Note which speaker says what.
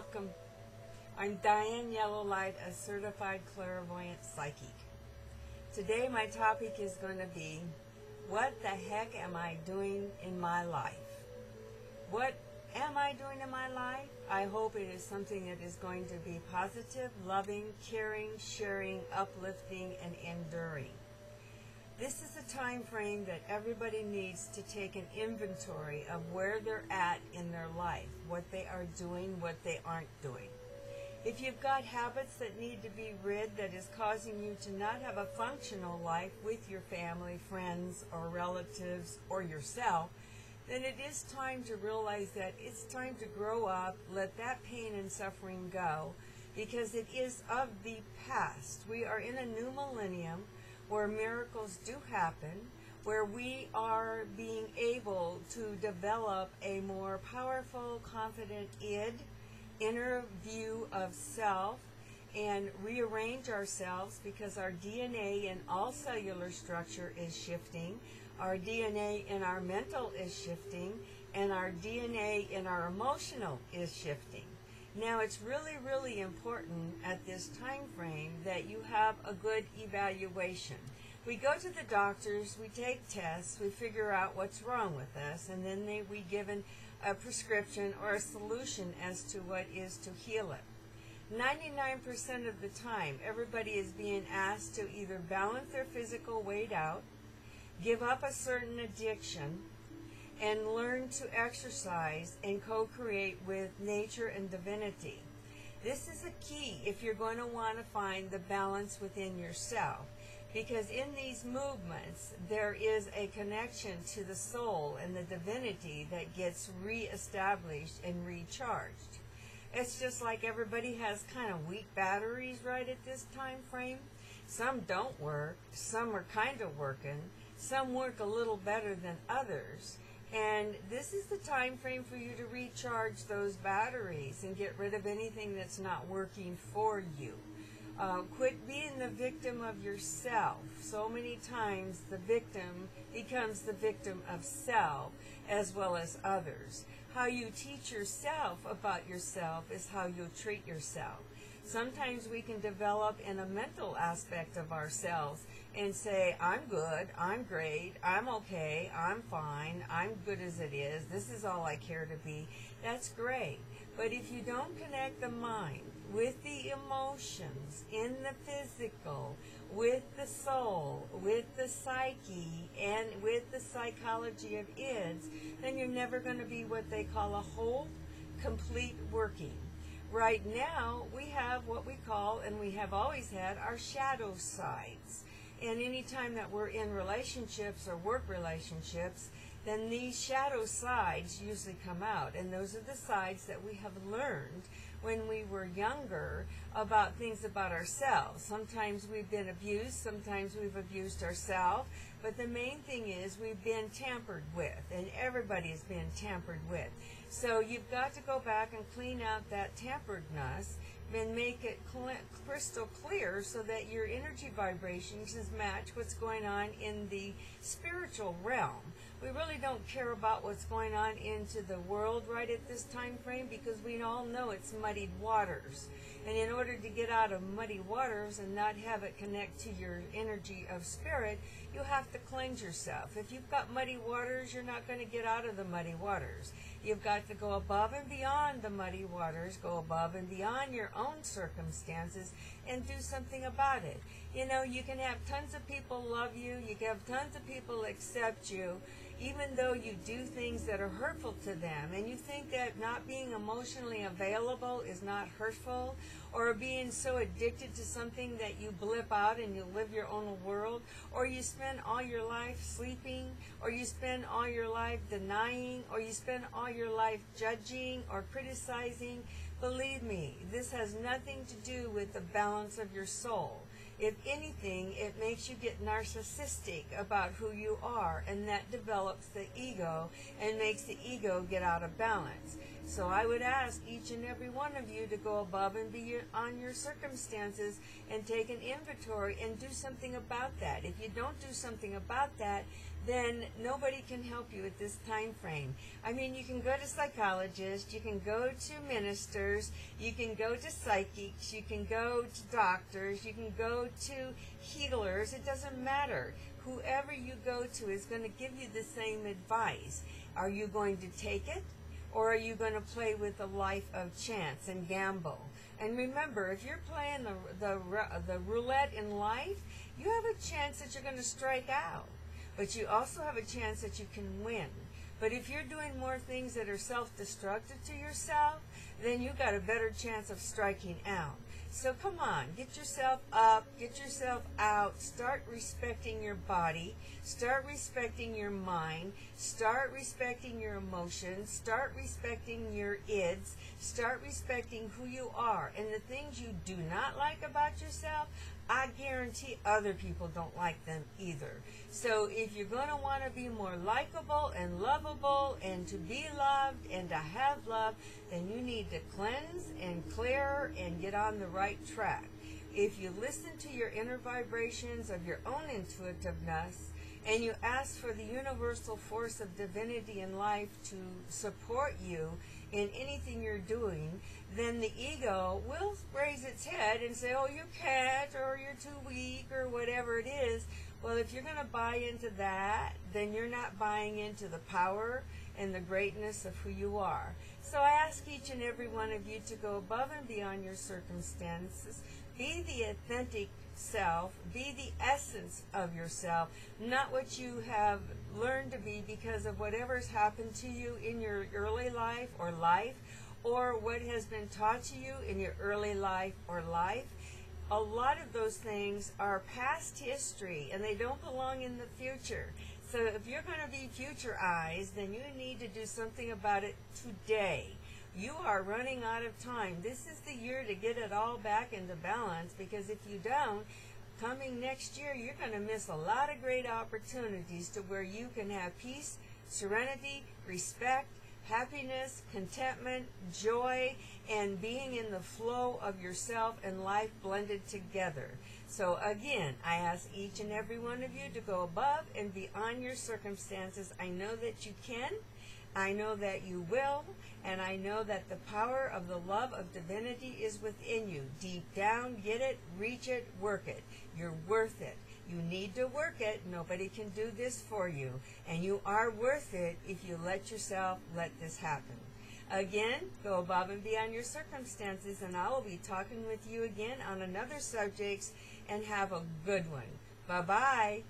Speaker 1: Welcome. I'm Diane Yellowlight, a certified clairvoyant psychic. Today my topic is going to be, what the heck am I doing in my life? What am I doing in my life? I hope it is something that is going to be positive, loving, caring, sharing, uplifting, and enduring. This is a time frame that everybody needs to take an inventory of where they're at in their life, what they are doing, what they aren't doing. If you've got habits that need to be rid that is causing you to not have a functional life with your family, friends, or relatives, or yourself, then it is time to realize that it's time to grow up, let that pain and suffering go, because it is of the past. We are in a new millennium where miracles do happen, where we are being able to develop a more powerful, confident inner view of self, and rearrange ourselves because our DNA in all cellular structure is shifting, our DNA in our mental is shifting, and our DNA in our emotional is shifting. Now, it's really, really important at this time frame that you have a good evaluation. We go to the doctors, we take tests, we figure out what's wrong with us, and then we given a prescription or a solution as to what is to heal it. 99% of the time, everybody is being asked to either balance their physical weight out, give up a certain addiction, and learn to exercise and co-create with nature and divinity. This is a key if you're going to want to find the balance within yourself, because in these movements there is a connection to the soul and the divinity that gets reestablished and recharged. It's just like everybody has kind of weak batteries right at this time frame. Some don't work, some are kind of working, some work a little better than others. And this is the time frame for you to recharge those batteries and get rid of anything that's not working for you. Quit being the victim of yourself. So many times the victim becomes the victim of self as well as others. How you teach yourself about yourself is how you'll treat yourself. Sometimes we can develop in a mental aspect of ourselves and say, I'm good, I'm great, I'm okay, I'm fine, I'm good as it is, this is all I care to be. That's great. But if you don't connect the mind with the emotions in the physical, with the soul, with the psyche, and with the psychology of IDS, then you're never going to be what they call a whole, complete working. Right now, we have what we call, and we have always had, our shadow sides. And any time that we're in relationships or work relationships, then these shadow sides usually come out. And those are the sides that we have learned when we were younger about things about ourselves. Sometimes we've been abused, sometimes we've abused ourselves, but the main thing is we've been tampered with, and everybody has been tampered with. So you've got to go back and clean out that tamperedness and make it crystal clear so that your energy vibrations match what's going on in the spiritual realm. We really don't care about what's going on into the world right at this time frame, because we all know it's muddied waters. And in order to get out of muddy waters and not have it connect to your energy of spirit, you have to cleanse yourself. If you've got muddy waters, you're not going to get out of the muddy waters. You've got to go above and beyond the muddy waters, go above and beyond your own circumstances, and do something about it. You know, you can have tons of people love you, you can have tons of people accept you, even though you do things that are hurtful to them, and you think that not being emotionally available is not hurtful, or being so addicted to something that you blip out and you live your own world, or you spend all your life sleeping, or you spend all your life denying, or you spend all your life judging or criticizing. Believe me, this has nothing to do with the balance of your soul. If anything, it makes you get narcissistic about who you are, and that develops the ego and makes the ego get out of balance. So I would ask each and every one of you to go above and beyond your circumstances and take an inventory and do something about that. If you don't do something about that, then nobody can help you at this time frame. I mean, you can go to psychologists, you can go to ministers, you can go to psychics, you can go to doctors, you can go to healers. It doesn't matter. Whoever you go to is going to give you the same advice. Are you going to take it, or are you going to play with a life of chance and gamble? And remember, if you're playing the roulette in life, you have a chance that you're going to strike out. But you also have a chance that you can win. But if you're doing more things that are self-destructive to yourself, then you've got a better chance of striking out. So come on, get yourself up, get yourself out, start respecting your body, start respecting your mind, start respecting your emotions, start respecting your ids, start respecting who you are. And the things you do not like about yourself, I guarantee other people don't like them either. So if you're going to want to be more likable and lovable and to be loved and to have love, then you need to cleanse and clear and get on the right track. If you listen to your inner vibrations of your own intuitiveness and you ask for the universal force of divinity in life to support you in anything you're doing, then the ego will raise its head and say, oh, you can't, or you're too weak, or whatever it is. Well, if you're going to buy into that, then you're not buying into the power and the greatness of who you are. So I ask each and every one of you to go above and beyond your circumstances. Be the authentic self. Be the essence of yourself, not what you have learned to be because of whatever's happened to you in your early life, or what has been taught to you in your early life or life. A lot of those things are past history, and they don't belong in the future. So if you're going to be futureized, then you need to do something about it today. You are running out of time. This is the year to get it all back into balance, because if you don't, coming next year, you're going to miss a lot of great opportunities to where you can have peace, serenity, respect, happiness, contentment, joy, and being in the flow of yourself and life blended together. So again, I ask each and every one of you to go above and beyond your circumstances. I know that you can. I know that you will. And I know that the power of the love of divinity is within you. Deep down, get it, reach it, work it. You're worth it. You need to work it. Nobody can do this for you. And you are worth it if you let yourself let this happen. Again, go above and beyond your circumstances, and I will be talking with you again on another subject, and have a good one. Bye-bye.